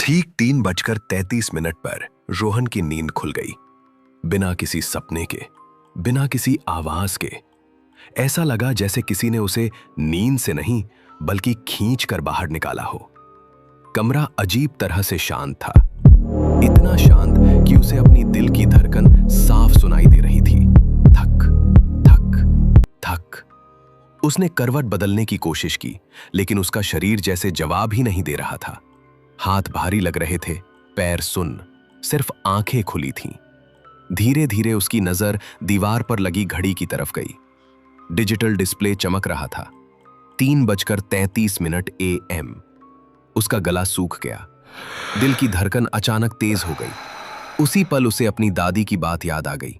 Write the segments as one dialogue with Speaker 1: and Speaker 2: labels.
Speaker 1: ठीक 3:33 पर रोहन की नींद खुल गई। बिना किसी सपने के, बिना किसी आवाज के। ऐसा लगा जैसे किसी ने उसे नींद से नहीं बल्कि खींच कर बाहर निकाला हो। कमरा अजीब तरह से शांत था, इतना शांत कि उसे अपनी दिल की धड़कन साफ सुनाई दे रही थी। थक थक थक। उसने करवट बदलने की कोशिश की, लेकिन उसका शरीर जैसे जवाब ही नहीं दे रहा था। हाथ भारी लग रहे थे, पैर सुन्न, सिर्फ आंखें खुली थीं। धीरे धीरे उसकी नजर दीवार पर लगी घड़ी की तरफ गई। डिजिटल डिस्प्ले चमक रहा था। 3:33 AM। उसका गला सूख गया। दिल की धड़कन अचानक तेज हो गई। उसी पल उसे अपनी दादी की बात याद आ गई।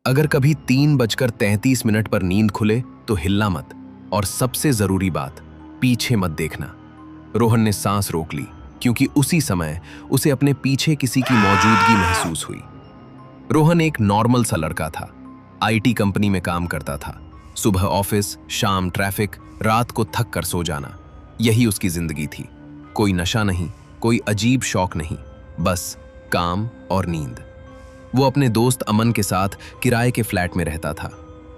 Speaker 1: अगर कभी 3:33 पर नींद खुले तो हिलना मत, और सबसे जरूरी बात, पीछे मत देखना। रोहन ने सांस रोक ली, क्योंकि उसी समय उसे अपने पीछे किसी की मौजूदगी महसूस हुई। रोहन एक नॉर्मल सा लड़का था। आईटी कंपनी में काम करता था। सुबह ऑफिस, शाम ट्रैफिक, रात को थक कर सो जाना, यही उसकी जिंदगी थी। कोई नशा नहीं, कोई अजीब शौक नहीं, बस काम और नींद। वो अपने दोस्त अमन के साथ किराए के फ्लैट में रहता था।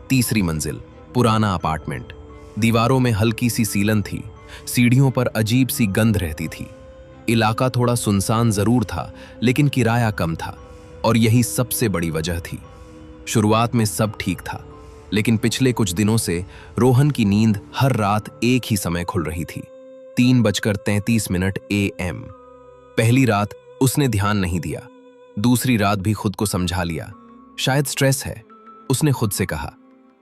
Speaker 1: 3री मंजिल, पुराना अपार्टमेंट। दीवारों में हल्की सी सीलन थी, सीढ़ियों पर अजीब सी गंध रहती थी। इलाका थोड़ा सुनसान जरूर था, लेकिन किराया कम था, और यही सबसे बड़ी वजह थी। शुरुआत में सब ठीक था, लेकिन पिछले कुछ दिनों से रोहन की नींद हर रात एक ही समय खुल रही थी, 3:33 AM। पहली रात उसने ध्यान नहीं दिया, दूसरी रात भी खुद को समझा लिया, शायद स्ट्रेस है, उसने खुद से कहा।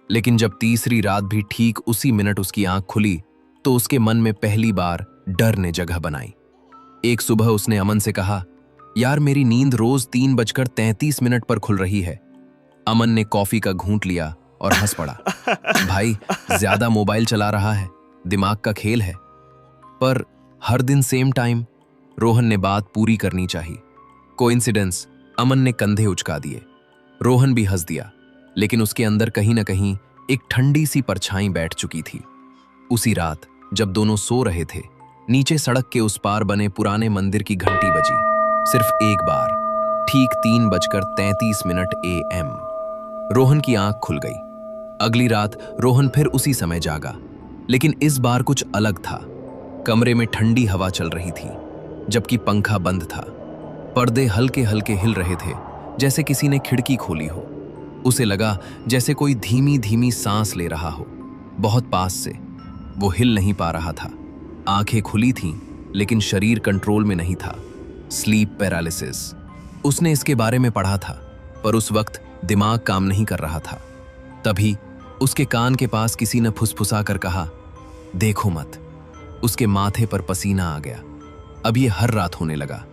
Speaker 1: लेकिन जब तीसरी रात भी ठीक उसी मिनट उसकी आंख खुली, तो उसके मन में पहली बार डर ने जगह बनाई। एक सुबह उसने अमन से कहा, यार मेरी नींद रोज 3:33 पर खुल रही है। अमन ने कॉफी का घूंट लिया और हंस पड़ा। भाई, ज्यादा मोबाइल चला रहा है, दिमाग का खेल है। पर हर दिन सेम टाइम? रोहन ने बात पूरी करनी चाहिए। कोइंसिडेंस? अमन ने कंधे उचका दिए। रोहन भी हंस दिया, लेकिन उसके अंदर कहीं ना कहीं एक ठंडी सी परछाई बैठ चुकी थी। उसी रात जब दोनों सो रहे थे, नीचे सड़क के उस पार बने पुराने मंदिर की घंटी बजी, सिर्फ एक बार, ठीक 3:33 AM। रोहन की आंख खुल गई। अगली रात रोहन फिर उसी समय जागा, लेकिन इस बार कुछ अलग था। कमरे में ठंडी हवा चल रही थी, जबकि पंखा बंद था। पर्दे हल्के हल्के हिल रहे थे, जैसे किसी ने खिड़की खोली हो। उसे लगा जैसे कोई धीमी धीमी सांस ले रहा हो, बहुत पास से। वो हिल नहीं पा रहा था। आंखें खुली थीं, लेकिन शरीर कंट्रोल में नहीं था। Sleep paralysis. उसने इसके बारे में पढ़ा था, पर उस वक्त दिमाग काम नहीं कर रहा था। तभी उसके कान के पास किसी ने फुसफुसा कर कहा, देखो मत। उसके माथे पर पसीना आ गया। अब ये हर रात होने लगा।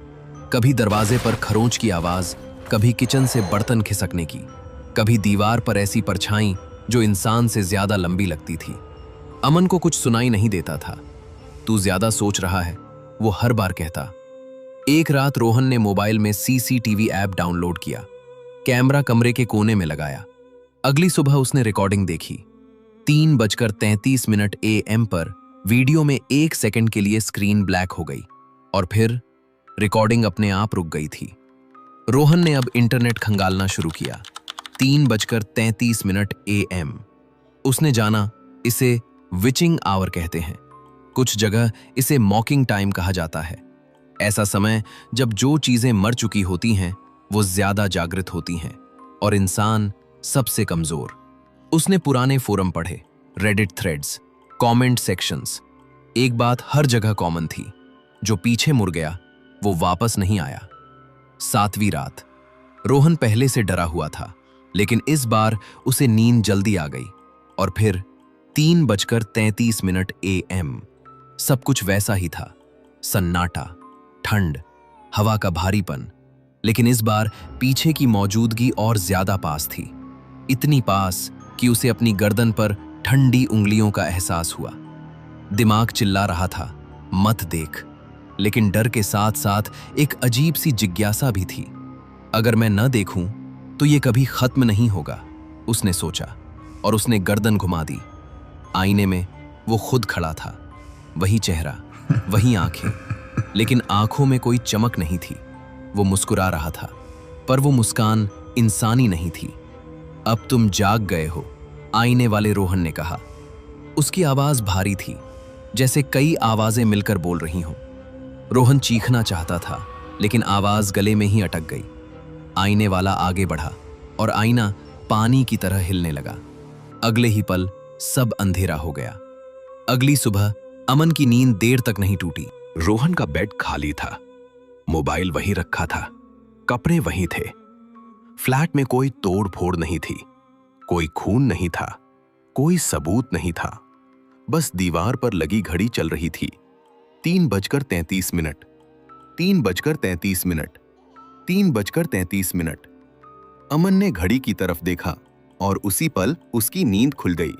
Speaker 1: कभी दरवाजे पर खरोंच की आवाज, कभी किचन से बर्तन खिसकने की, कभी दीवार पर ऐसी परछाई जो इंसान से ज्यादा लंबी लगती थी। अमन को कुछ सुनाई नहीं देता था। तू ज्यादा सोच रहा है, वो हर बार कहता। एक रात रोहन ने मोबाइल में CCTV ऐप डाउनलोड किया, कैमरा कमरे के कोने में लगाया। अगली सुबह उसने रिकॉर्डिंग देखी। 3:33 AM पर वीडियो में 1 सेकंड के लिए स्क्रीन ब्लैक हो गई, और फिर रिकॉर्डिंग अपने आप रुक गई थी। रोहन ने अब इंटरनेट खंगालना शुरू किया। 3:33 AM। उसने जाना इसे विचिंग आवर कहते हैं। कुछ जगह इसे मॉकिंग टाइम कहा जाता है। ऐसा समय जब जो चीजें मर चुकी होती हैं वो ज्यादा जागृत होती हैं, और इंसान सबसे कमजोर। उसने पुराने फोरम पढ़े, रेडिट थ्रेड्स, कमेंट सेक्शंस। एक बात हर जगह कॉमन थी, जो पीछे मुड़ गया वो वापस नहीं आया। 7वीं रात। रोहन पहले से डरा हुआ था, लेकिन इस बार उसे नींद जल्दी आ गई। और फिर 3:33 AM। सब कुछ वैसा ही था, सन्नाटा, ठंड, हवा का भारीपन, लेकिन इस बार पीछे की मौजूदगी और ज्यादा पास थी। इतनी पास कि उसे अपनी गर्दन पर ठंडी उंगलियों का एहसास हुआ। दिमाग चिल्ला रहा था, मत देख, लेकिन डर के साथ साथ एक अजीब सी जिज्ञासा भी थी। अगर मैं न देखूं तो ये कभी खत्म नहीं होगा, उसने सोचा, और उसने गर्दन घुमा दी। आईने में वो खुद खड़ा था, वही चेहरा, वही आंखें, लेकिन आंखों में कोई चमक नहीं थी। वो मुस्कुरा रहा था, पर वो मुस्कान इंसानी नहीं थी। अब तुम जाग गए हो, आईने वाले रोहन ने कहा। उसकी आवाज भारी थी, जैसे कई आवाजें मिलकर बोल रही हों। रोहन चीखना चाहता था, लेकिन आवाज गले में ही अटक गई। आईने वाला आगे बढ़ा और आईना पानी की तरह हिलने लगा। अगले ही पल सब अंधेरा हो गया। अगली सुबह अमन की नींद देर तक नहीं टूटी। रोहन का बेड खाली था, मोबाइल वहीं रखा था, कपड़े वहीं थे। फ्लैट में कोई तोड़ फोड़ नहीं थी, कोई खून नहीं था, कोई सबूत नहीं था। बस दीवार पर लगी घड़ी चल रही थी। 3:33। 3:33। 3:33। अमन ने घड़ी की तरफ देखा और उसी पल उसकी नींद खुल गई।